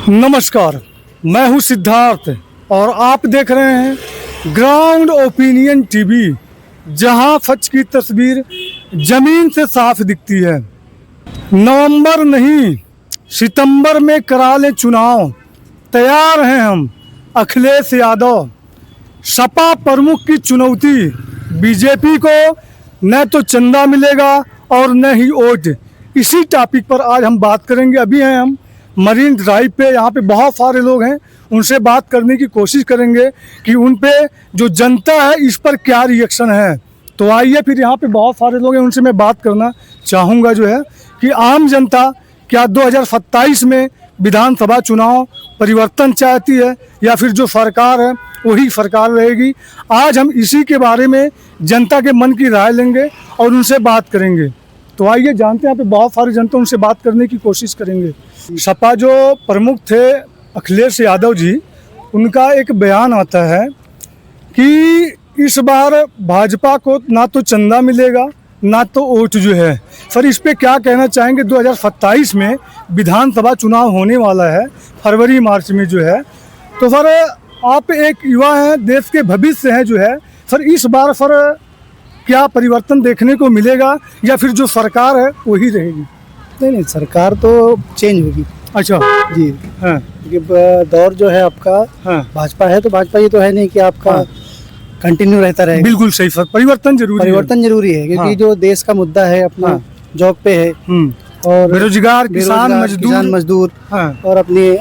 नमस्कार, मैं हूं सिद्धार्थ और आप देख रहे हैं ग्राउंड ओपिनियन टीवी, जहां सच की तस्वीर जमीन से साफ दिखती है। नवंबर नहीं, सितंबर में करा लें चुनाव, तैयार हैं हम अखिलेश यादव। सपा प्रमुख की चुनौती, बीजेपी को न तो चंदा मिलेगा और न ही वोट। इसी टॉपिक पर आज हम बात करेंगे। अभी हैं हम मरीन ड्राइव पे, यहाँ पे बहुत सारे लोग हैं, उनसे बात करने की कोशिश करेंगे कि उन पे जो जनता है इस पर क्या रिएक्शन है। तो आइए फिर, यहाँ पे बहुत सारे लोग हैं, उनसे मैं बात करना चाहूँगा जो है कि आम जनता क्या 2027 में विधानसभा चुनाव परिवर्तन चाहती है या फिर जो सरकार है वही सरकार रहेगी। आज हम इसी के बारे में जनता के मन की राय लेंगे और उनसे बात करेंगे। तो आइए जानते हैं, यहाँ पे बहुत सारी जनता, उनसे बात करने की कोशिश करेंगे। सपा जो प्रमुख थे अखिलेश यादव जी, उनका एक बयान आता है कि इस बार भाजपा को ना तो चंदा मिलेगा ना तो वोट जो है। सर, इस पे क्या कहना चाहेंगे? 2027 में विधानसभा चुनाव होने वाला है, फरवरी मार्च में जो है। तो सर, आप एक युवा हैं, देश के भविष्य हैं जो है, सर इस बार सर क्या परिवर्तन देखने को मिलेगा या फिर जो सरकार है वही रहेगी? नहीं, सरकार तो चेंज होगी। अच्छा जी हाँ, क्योंकि दौर जो है आपका हाँ, भाजपा है, तो भाजपा ये तो है नहीं कि आपका हाँ। कंटिन्यू रहता रहेगा। बिल्कुल सही सर, परिवर्तन जरूरी परिवर्तन जरूरी है, क्योंकि हाँ। जो देश का मुद्दा है अपना हाँ। जॉब पे है है। और बेरोजगार किसान मजदूर हाँ। और अपनी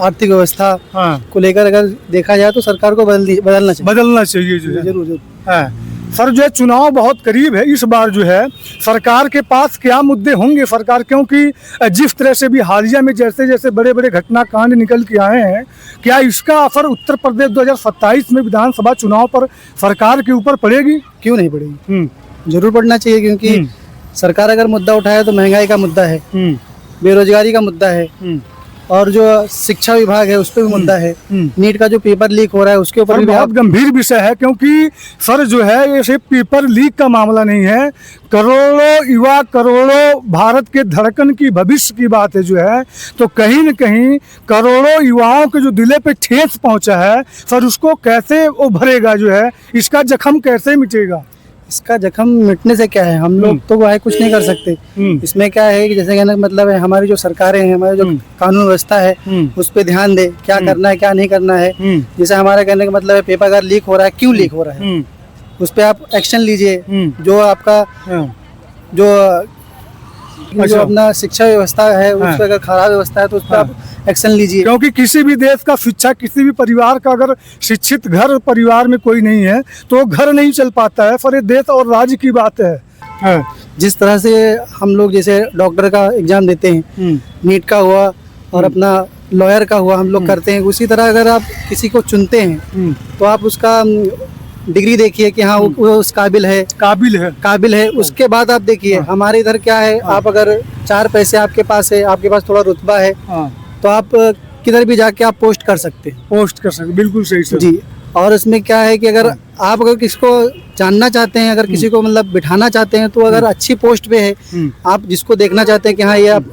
आर्थिक व्यवस्था हाँ, को लेकर अगर देखा जाए तो सरकार को बदलना चाहिए जो है। जरूर। हाँ। सर, जो है चुनाव बहुत करीब है, इस बार जो है सरकार के पास क्या मुद्दे होंगे सरकार, क्योंकि जिस तरह से भी हालिया में जैसे जैसे बड़े बड़े घटनाकांड निकल के आए हैं, क्या इसका असर उत्तर प्रदेश 2027 में विधानसभा चुनाव पर सरकार के ऊपर पड़ेगी? क्यों नहीं पड़ेगी? जरूर पड़ना चाहिए, क्योंकि सरकार अगर मुद्दा उठाए तो महंगाई का मुद्दा है, बेरोजगारी का मुद्दा है, और जो शिक्षा विभाग है उस पर भी मुद्दा है। नीट का जो पेपर लीक हो रहा है उसके ऊपर भी बहुत गंभीर विषय है, क्योंकि सर जो है ये सिर्फ पेपर लीक का मामला नहीं है, करोड़ों युवा, करोड़ों भारत के धड़कन की भविष्य की बात है जो है। तो कहीं न कहीं करोड़ों युवाओं के जो दिले पे ठेस पहुंचा है, सर उसको कैसे उभरेगा जो है, इसका जख्म कैसे मिटेगा? इसका जख्म मिटने से क्या है, हम लोग तो वह कुछ नहीं कर सकते। इसमें क्या है कि जैसे कहने का मतलब है, हमारी जो सरकारें हैं, हमारी जो कानून व्यवस्था है उस पर ध्यान दे, क्या करना है क्या नहीं करना है। जैसे हमारा कहने का मतलब है, पेपर अगर लीक हो रहा है, क्यों लीक हो रहा है, उस पर आप एक्शन लीजिए। जो आपका जो अपना शिक्षा व्यवस्था है उस पर अगर खराब व्यवस्था है तो उस पर आप एक्शन लीजिए। क्योंकि किसी भी देश का शिक्षा, किसी भी परिवार का अगर शिक्षित घर परिवार में कोई नहीं है तो घर नहीं चल पाता है। पर ये देश और राज्य की बात है। जिस तरह से हम लोग जैसे डॉक्टर का एग्जाम देते हैं, नीट का हुआ और अपना लॉयर का हुआ, हम लोग करते हैं, उसी तरह अगर आप किसी को चुनते हैं तो आप उसका डिग्री देखिए कि हाँ वो उस काबिल है। उसके बाद आप देखिए हमारे इधर क्या है, आप अगर 4 पैसे आपके पास है, आपके पास थोड़ा रुतबा है, तो आप किधर भी जाके आप पोस्ट कर सकते हैं। बिल्कुल सही सर जी। और इसमें क्या है कि अगर आप अगर किसी को जानना चाहते हैं, अगर किसी को मतलब बिठाना चाहते हैं, तो अगर अच्छी पोस्ट पे है, आप जिसको देखना चाहते हैं कि हाँ ये आप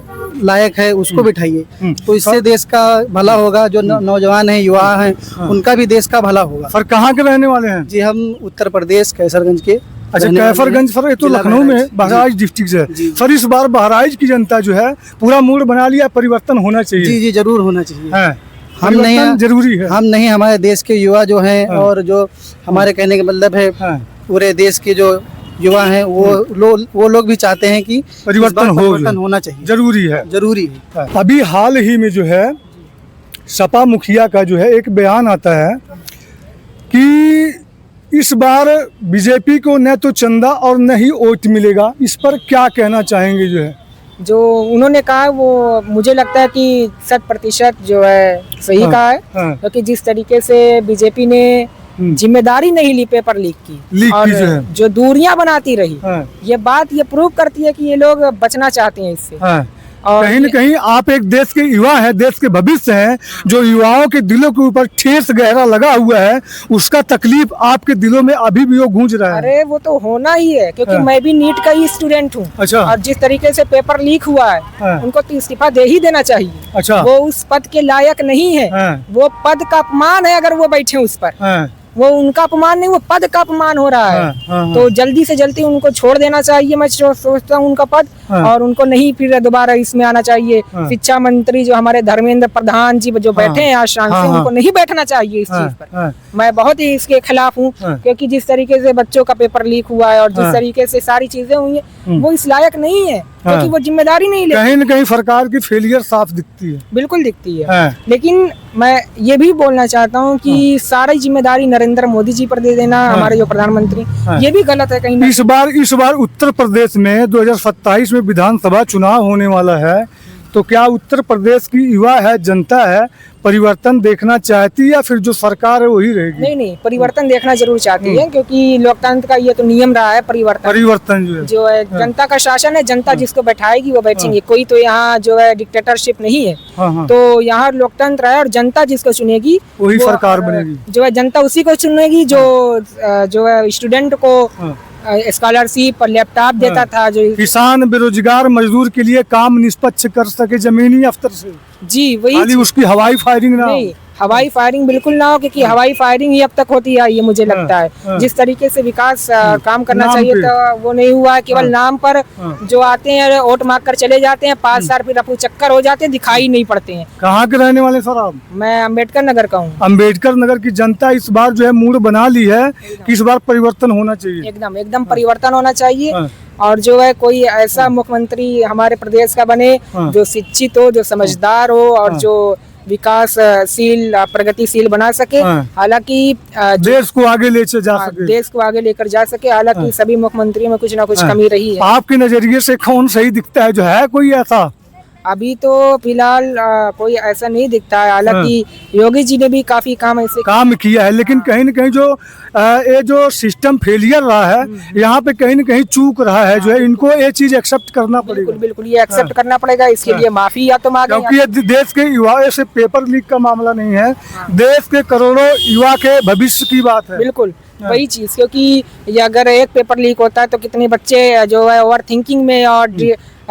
लायक है, उसको बिठाइए। तो इससे देश का भला होगा, जो नौजवान हैं, युवा हैं, उनका भी देश का भला होगा। सर, कहाँ के रहने वाले हैं? जी, हम उत्तर प्रदेश कैसरगंज के। अच्छा, कैसरगंज सर, ये तो लखनऊ में है, बहराइच डिस्ट्रिक्ट से। सर, इस बार बहराइच की जनता जो है पूरा मूड बना लिया, परिवर्तन होना चाहिए। जी, जरूर होना चाहिए। हम नहीं, जरूरी है। हम नहीं, हमारे देश के युवा जो हैं और जो हमारे कहने का मतलब है पूरे देश के जो युवा हैं वो लोग भी चाहते हैं कि परिवर्तन होना चाहिए। जरूरी है। अभी हाल ही में जो है सपा मुखिया का जो है एक बयान आता है कि इस बार बीजेपी को न तो चंदा और न ही वोट मिलेगा। इस पर क्या कहना चाहेंगे? जो है जो उन्होंने कहा वो मुझे लगता है कि 100% जो है सही कहा है, क्योंकि जिस तरीके से बीजेपी ने जिम्मेदारी नहीं ली पेपर लीक की और जो दूरियां बनाती रही, ये बात ये प्रूव करती है कि ये लोग बचना चाहते हैं इससे। और कहीं न कहीं आप एक देश के युवा हैं, देश के भविष्य हैं, जो युवाओं के दिलों के ऊपर ठेस गहरा लगा हुआ है, उसका तकलीफ आपके दिलों में अभी भी वो गूंज रहा है। अरे वो तो होना ही है, क्योंकि हाँ। मैं भी नीट का ही स्टूडेंट हूँ। अच्छा। और जिस तरीके से पेपर लीक हुआ है, हाँ। उनको तो इस्तीफा दे ही देना चाहिए। अच्छा। वो उस पद के लायक नहीं है। हाँ। वो पद का अपमान है अगर वो बैठे उस पर। हाँ, वो उनका अपमान नहीं, वो पद का अपमान हो रहा है। हाँ, हाँ, तो जल्दी से जल्दी उनको छोड़ देना चाहिए, मैं सोचता हूँ उनका पद। हाँ। और उनको नहीं फिर दोबारा इसमें आना चाहिए। हाँ। शिक्षा मंत्री जो हमारे धर्मेंद्र प्रधान जी जो बैठे हैं आज शान हाँ, से, हाँ। उनको नहीं बैठना चाहिए इस हाँ, चीज पर। हाँ। मैं बहुत ही इसके खिलाफ हूँ, हाँ। क्योंकि जिस तरीके से बच्चों का पेपर लीक हुआ है और जिस हाँ। तरीके से सारी चीजें हुई है, वो इस लायक नहीं है, क्योंकि हाँ। वो जिम्मेदारी नहीं ले। कहीं न कहीं सरकार की फेलियर साफ दिखती है। बिल्कुल दिखती है। हाँ। लेकिन मैं ये भी बोलना चाहता हूँ कि सारी जिम्मेदारी नरेंद्र मोदी जी पर दे देना, हमारे जो प्रधानमंत्री, ये भी गलत है कहीं ना। इस बार उत्तर प्रदेश में 2027 में विधानसभा चुनाव होने वाला है, तो क्या उत्तर प्रदेश की युवा है, जनता है, परिवर्तन देखना चाहती है या फिर जो सरकार है वही रहेगी? नहीं, परिवर्तन देखना जरूर चाहती है, क्योंकि लोकतंत्र का ये तो नियम रहा है, परिवर्तन जो है जनता का शासन है, जनता जिसको बैठाएगी वो बैठेंगे। कोई तो यहाँ जो है डिक्टेटरशिप नहीं है। हाँ। तो यहाँ लोकतंत्र है और जनता जिसको चुनेगी वही वो, सरकार बनेगी। जो है जनता उसी को चुनेगी जो है स्टूडेंट को स्कॉलरशिप और लैपटॉप देता था, जो किसान, बेरोजगार मजदूर के लिए काम निष्पक्ष कर सके जमीनी अफसर से। जी वही खाली उसकी हवाई फायरिंग ना हो। नहीं, हवाई फायरिंग बिल्कुल ना हो, क्योंकि हवाई फायरिंग ही अब तक होती है, ये मुझे लगता है। जिस तरीके से विकास काम करना नाम चाहिए पे। तो वो नहीं हुआ है। केवल नाम पर जो आते हैं वोट मांग कर चले जाते हैं, 5 साल फिर अपू चक्कर हो जाते हैं, दिखाई नहीं पड़ते हैं। कहाँ के रहने वाले सर आप? मैं अम्बेडकर नगर का हूँ। अम्बेडकर नगर की जनता इस बार जो है मूड बना ली है कि इस बार परिवर्तन होना चाहिए। एकदम परिवर्तन होना चाहिए। हाँ। और जो है कोई ऐसा मुख्यमंत्री हमारे प्रदेश का बने जो शिक्षित हो, जो समझदार हो और जो विकासशील, प्रगतिशील बना सके। हाँ। हालांकि देश को आगे ले जा सके। देश को आगे लेकर जा सके। हालांकि सभी मुख्यमंत्रियों में कुछ ना कुछ कमी रही है। आपके नजरिए से कौन सही दिखता है, जो है कोई ऐसा? अभी तो फिलहाल कोई ऐसा नहीं दिखता है। हालांकि योगी जी ने भी काफी काम ऐसे काम किया है, लेकिन कहीं न कहीं जो ये जो सिस्टम फेलियर रहा है, यहाँ पे कहीं न कहीं चूक रहा है, जो है इनको ये चीज एक्सेप्ट करना पड़ेगा। बिल्कुल ये एक्सेप्ट करना पड़ेगा। इसके लिए माफी या तो मांगे, क्योंकि ये देश के युवाओं से पेपर लीक का मामला नहीं है, देश के करोड़ों युवा के भविष्य की बात है। बिल्कुल वही चीज, क्योंकि ये अगर एक पेपर लीक होता है तो कितने बच्चे जो है ओवर थिंकिंग में और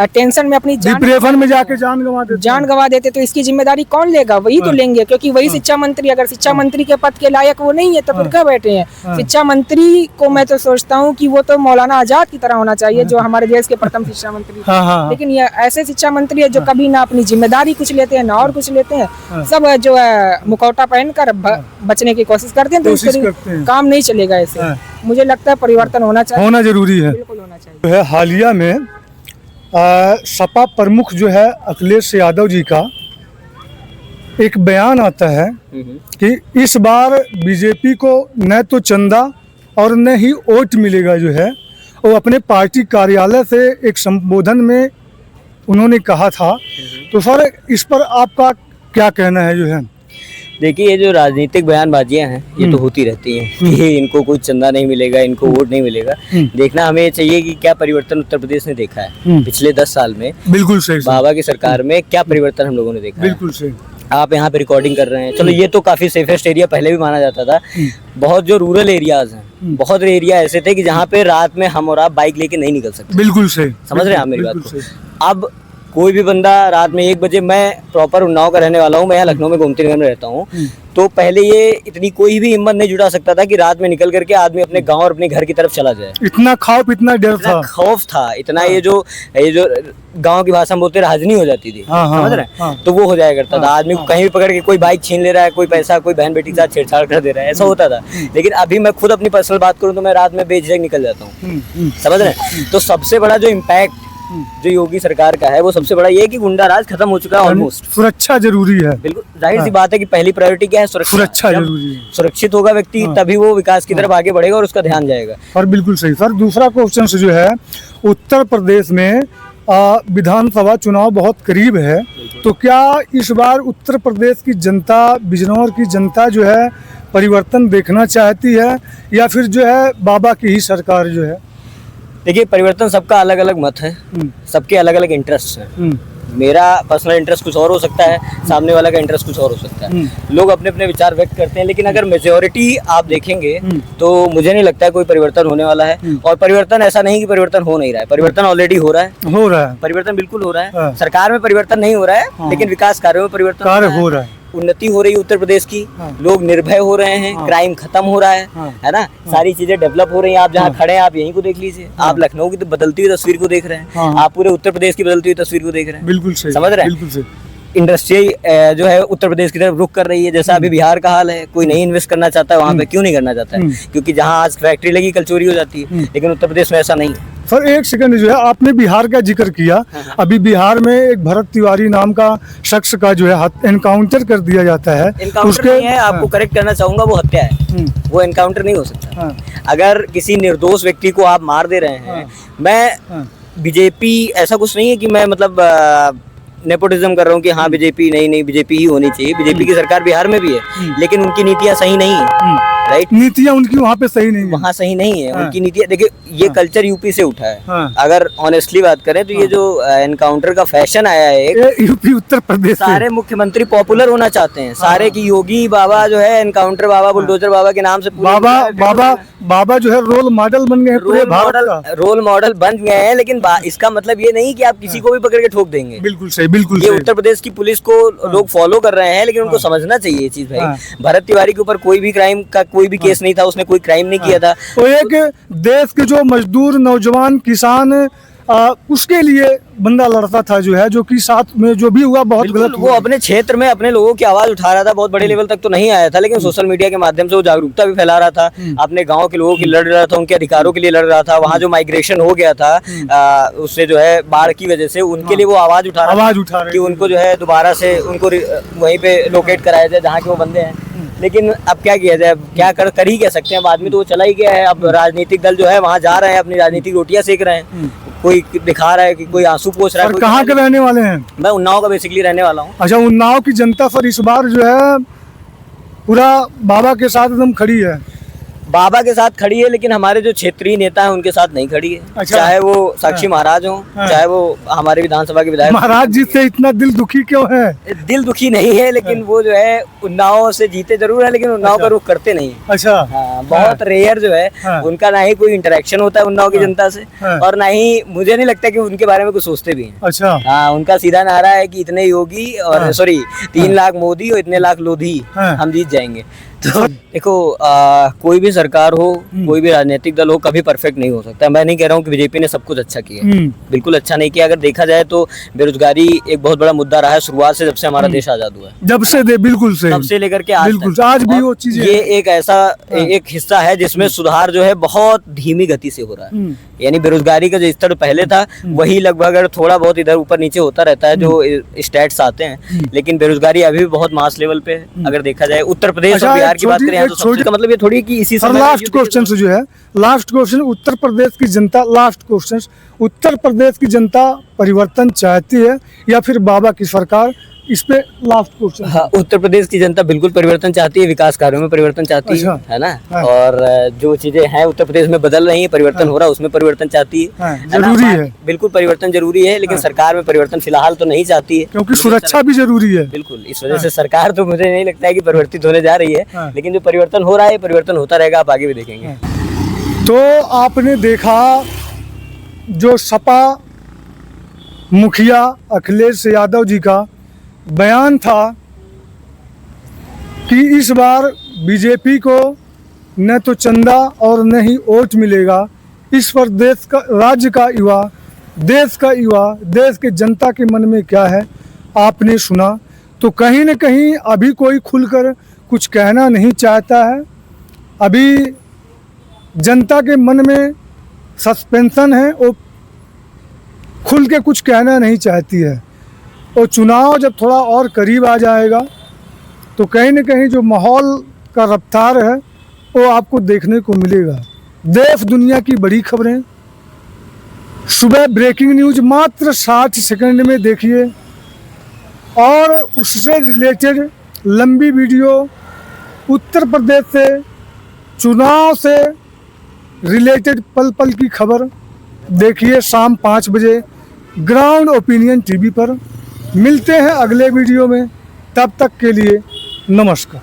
टेंशन में अपनी डिप्रेशन में जाके जान गंवा देते। तो इसकी जिम्मेदारी कौन लेगा? वही तो लेंगे, क्योंकि वही शिक्षा मंत्री, अगर शिक्षा मंत्री के पद के लायक वो नहीं है तो फिर क्या बैठे हैं? शिक्षा मंत्री को मैं तो सोचता हूँ कि वो तो मौलाना आजाद की तरह होना चाहिए, जो हमारे देश के प्रथम शिक्षा मंत्री। लेकिन ये ऐसे शिक्षा मंत्री है जो कभी ना अपनी जिम्मेदारी कुछ लेते हैं ना और कुछ लेते हैं। सब जो है मुखौटा पहनकर बचने की कोशिश करते हैं, तो इससे काम नहीं चलेगा। ऐसे मुझे लगता है परिवर्तन होना चाहिए, होना जरूरी है। बिल्कुल होना चाहिए। हालिया में सपा प्रमुख जो है अखिलेश यादव जी का एक बयान आता है कि इस बार बीजेपी को न तो चंदा और न ही वोट मिलेगा। जो है वो अपने पार्टी कार्यालय से एक संबोधन में उन्होंने कहा था। तो सर इस पर आपका क्या कहना है? जो है देखिए, ये जो राजनीतिक बयानबाजियां हैं ये तो होती रहती हैं कि इनको कोई चंदा नहीं मिलेगा, इनको वोट नहीं मिलेगा। देखना हमें ये चाहिए कि क्या परिवर्तन उत्तर प्रदेश ने देखा है पिछले 10 साल में। बिल्कुल सही। बाबा की सरकार में क्या परिवर्तन हम लोगों ने देखा है। बिल्कुल सही। आप यहाँ पे रिकॉर्डिंग कर रहे हैं, चलो ये तो काफी सेफेस्ट एरिया पहले भी माना जाता था। बहुत जो रूरल एरियाज हैं, बहुत एरिया ऐसे थे कि जहाँ पे रात में हम और आप बाइक लेके नहीं निकल सकते। बिल्कुल सही। समझ रहे हैं आप मेरी बात को? अब कोई भी बंदा रात में 1 बजे, मैं प्रॉपर उन्नाव का रहने वाला हूँ, मैं यहाँ लखनऊ में गोमती नगर में रहता हूँ, तो पहले ये इतनी कोई भी हिम्मत नहीं जुटा सकता था कि रात में निकल करके आदमी अपने गांव और अपने घर की तरफ चला जाए। इतना खौफ, इतना डर था, खौफ था इतना। ये जो गांव की भाषा में बोलते राजनी हो जाती थी। समझ रहे हैं? तो वो हो जाया करता था। आदमी को कहीं भी पकड़ के कोई बाइक छीन ले रहा है, कोई पैसा, कोई बहन बेटी के साथ छेड़छाड़ कर दे रहा है, ऐसा होता था। लेकिन अभी मैं खुद अपनी पर्सनल बात करूँ तो मैं रात में बेझिझक निकल जाता हूँ। समझ रहे हैं? तो सबसे बड़ा जो इम्पैक्ट जो योगी सरकार का है वो सबसे बड़ा ये है कि गुंडा राज खत्म हो चुका है ऑलमोस्ट। सुरक्षा जरूरी है। बिल्कुल जाहिर सी बात है कि पहली प्रायोरिटी क्या है? सुरक्षा जरूरी है। सुरक्षित होगा व्यक्ति तभी वो विकास की तरफ आगे बढ़ेगा और उसका ध्यान जाएगा। और बिल्कुल सही सर। दूसरा क्वेश्चन जो है, उत्तर प्रदेश में विधानसभा चुनाव बहुत करीब है, तो क्या इस बार उत्तर प्रदेश की जनता, बिजनौर की जनता जो है परिवर्तन देखना चाहती है या फिर जो है बाबा की ही सरकार जो है? देखिए, परिवर्तन सबका अलग अलग मत है, सबके अलग अलग इंटरेस्ट हैं। मेरा पर्सनल इंटरेस्ट कुछ और हो सकता है, सामने वाला का इंटरेस्ट कुछ और हो सकता है। लोग अपने अपने विचार व्यक्त करते हैं, लेकिन अगर मेजोरिटी आप देखेंगे तो मुझे नहीं लगता है कोई परिवर्तन होने वाला है। और परिवर्तन ऐसा नहीं कि परिवर्तन हो नहीं रहा है, परिवर्तन ऑलरेडी हो रहा है, परिवर्तन बिल्कुल हो रहा है। सरकार में परिवर्तन नहीं हो रहा है, लेकिन विकास कार्यों में परिवर्तन हो रहा है। उन्नति हो रही है उत्तर प्रदेश की, लोग निर्भय हो रहे हैं, क्राइम खत्म हो रहा है ना, सारी चीजें डेवलप हो रही हैं। आप जहाँ खड़े हैं आप यहीं को देख लीजिए, आप लखनऊ की तो बदलती हुई तस्वीर को देख रहे हैं, आप पूरे उत्तर प्रदेश की बदलती हुई तस्वीर को देख रहे हैं। बिल्कुल सही, समझ रहे हैं? बिल्कुल सही। इंडस्ट्री जो है उत्तर प्रदेश की तरफ रुख कर रही है, जैसा अभी बिहार का हाल है। कोई नहीं इन्वेस्ट करना चाहता है वहाँ पे, क्यों नहीं करना चाहता है? क्योंकि जहाँ आज फैक्ट्री लगी कल चोरी हो जाती है, लेकिन उत्तर प्रदेश में ऐसा नहीं है। सर एक सेकंड, जो है आपने बिहार का जिक्र किया, अभी बिहार में एक भरत तिवारी नाम का शख्स का जो है एनकाउंटर कर दिया जाता है। एनकाउंटर नहीं है, आपको करेक्ट करना चाहूंगा, वो हत्या है, वो एनकाउंटर नहीं हो सकता। अगर किसी निर्दोष व्यक्ति को आप मार दे रहे हैं, मैं बीजेपी ऐसा कुछ नहीं है कि मैं मतलब नेपोटिज्म कर रहा हूँ कि हाँ बीजेपी नहीं बीजेपी ही होनी चाहिए। बीजेपी की सरकार बिहार में भी है, लेकिन उनकी नीतियाँ सही नहीं है, राइट? नीतियाँ उनकी वहाँ पे सही नहीं है, वहाँ सही नहीं है उनकी नीतियाँ। देखिए ये कल्चर यूपी से उठा है। अगर ऑनेस्टली बात करें तो ये जो एनकाउंटर का फैशन आया है यूपी उत्तर प्रदेश, सारे मुख्यमंत्री पॉपुलर होना चाहते हैं, सारे की योगी बाबा जो है एनकाउंटर बाबा, बुलडोजर बाबा के नाम से बाबा जो है रोल मॉडल बन गए, रोल मॉडल बन गए हैं। लेकिन इसका मतलब ये नहीं कि आप किसी को भी पकड़ के ठोक देंगे। बिल्कुल सही, बिल्कुल। ये उत्तर प्रदेश की पुलिस को लोग फॉलो कर रहे हैं, लेकिन उनको समझना चाहिए ये चीज भाई। भरत तिवारी के ऊपर कोई भी क्राइम का कोई भी केस नहीं था, उसने कोई क्राइम नहीं किया था। तो एक देश के जो मजदूर नौजवान किसान उसके लिए बंदा लड़ता था, जो है जो कि साथ में जो भी हुआ बहुत गलत वो अपने क्षेत्र में अपने लोगों की आवाज उठा रहा था, बहुत बड़े लेवल तक तो नहीं आया था, लेकिन सोशल मीडिया के माध्यम से वो जागरूकता भी फैला रहा था, अपने गांव के लोगों की लड़ रहा था, उनके अधिकारों के लिए लड़ रहा था। वहाँ जो माइग्रेशन हो गया था उससे जो है बाढ़ की वजह से, उनके लिए वो आवाज उठा रहा कि उनको जो है दोबारा से उनको वहीं पे लोकेट कराया जाए जहाँ के वो बंदे हैं। लेकिन अब क्या किया जाए, क्या कर ही कह सकते हैं। अब आदमी तो वो चला ही गया है। अब राजनीतिक दल जो है वहाँ जा रहे हैं, अपनी राजनीतिक रोटियां सेक रहे हैं। कोई दिखा रहा है कि कोई आंसू पोंछ रहा है। कहाँ के रहने वाले हैं? मैं उन्नाव का बेसिकली रहने वाला हूँ। अच्छा, उन्नाव की जनता पर इस बार जो है पूरा बाबा के साथ एकदम खड़ी है, बाबा के साथ खड़ी है, लेकिन हमारे जो क्षेत्रीय नेता हैं उनके साथ नहीं खड़ी है। अच्छा। चाहे वो साक्षी महाराज हो, चाहे वो हमारे विधानसभा के विधायक। महाराज जी से इतना दिल दुखी क्यों है? दिल दुखी नहीं है, लेकिन वो जो है उन्नाव से जीते जरूर है, लेकिन उन्नाव का रुख करते नहीं। अच्छा। बहुत रेयर जो है उनका ना ही कोई इंटरेक्शन होता है उन्नाव की जनता से, और ना ही मुझे नहीं लगता कि उनके बारे में कुछ सोचते भी हैं। अच्छा। हाँ, उनका सीधा नारा है कि इतने योगी और सॉरी 3 लाख मोदी और इतने लाख लोधी, हम जीत जाएंगे। तो देखो कोई भी सरकार हो, कोई भी राजनीतिक दल हो, कभी परफेक्ट नहीं हो सकता। मैं नहीं कह रहा हूँ कि बीजेपी ने सब कुछ अच्छा किया, बिल्कुल अच्छा नहीं किया। अगर देखा जाए तो बेरोजगारी एक बहुत बड़ा मुद्दा रहा है शुरुआत से, जब से हमारा देश आजाद हुआ है, जब से बिल्कुल से तब से लेकर के आज तक। आज भी वो चीजें, ये एक ऐसा एक हिस्सा है जिसमें सुधार जो है बहुत धीमी गति से हो रहा है। यानी बेरोजगारी का जो स्तर पहले था वही लगभग थोड़ा बहुत इधर ऊपर नीचे होता रहता है जो स्टैट्स आते हैं, लेकिन बेरोजगारी अभी भी बहुत मास लेवल पे है। अगर देखा जाए उत्तर प्रदेश और बिहार की बात करें तो सबसे का मतलब ये थोड़ी कि इसी समय लास्ट क्वेश्चन जो है, लास्ट क्वेश्चन, उत्तर प्रदेश की जनता, लास्ट क्वेश्चन, उत्तर प्रदेश की जनता परिवर्तन चाहती है या फिर बाबा की सरकार? इस पे लास्ट क्वेश्चन। हाँ, उत्तर प्रदेश की जनता बिल्कुल परिवर्तन चाहती है, विकास कार्यों में परिवर्तन चाहती है ना। और जो चीजें हैं उत्तर प्रदेश में बदल रही है, परिवर्तन हो रहा है, उसमें परिवर्तन चाहती है। जरूरी है, बिल्कुल परिवर्तन जरूरी है, लेकिन सरकार में परिवर्तन फिलहाल तो नहीं चाहती है, क्योंकि सुरक्षा भी जरूरी है। बिल्कुल, इस वजह से सरकार तो मुझे नहीं लगता है कि परिवर्तित होने जा रही है, लेकिन जो परिवर्तन हो रहा है परिवर्तन होता रहेगा, आप आगे भी देखेंगे। तो आपने देखा जो सपा मुखिया अखिलेश यादव जी का बयान था कि इस बार बीजेपी को न तो चंदा और न ही वोट मिलेगा। इस पर देश का, राज्य का युवा, देश का युवा, देश के जनता के मन में क्या है आपने सुना। तो कहीं न कहीं अभी कोई खुलकर कुछ कहना नहीं चाहता है। अभी जनता के मन में सस्पेंशन है, वो खुल के कुछ कहना नहीं चाहती है। और चुनाव जब थोड़ा और करीब आ जाएगा तो कहीं न कहीं जो माहौल का रफ्तार है वो आपको देखने को मिलेगा। देश दुनिया की बड़ी खबरें, सुबह ब्रेकिंग न्यूज़ मात्र 60 सेकंड में देखिए, और उससे रिलेटेड लंबी वीडियो, उत्तर प्रदेश से चुनाव से रिलेटेड पल पल की खबर देखिए शाम 5 बजे ग्राउंड ओपिनियन टीवी पर। मिलते हैं अगले वीडियो में, तब तक के लिए नमस्कार।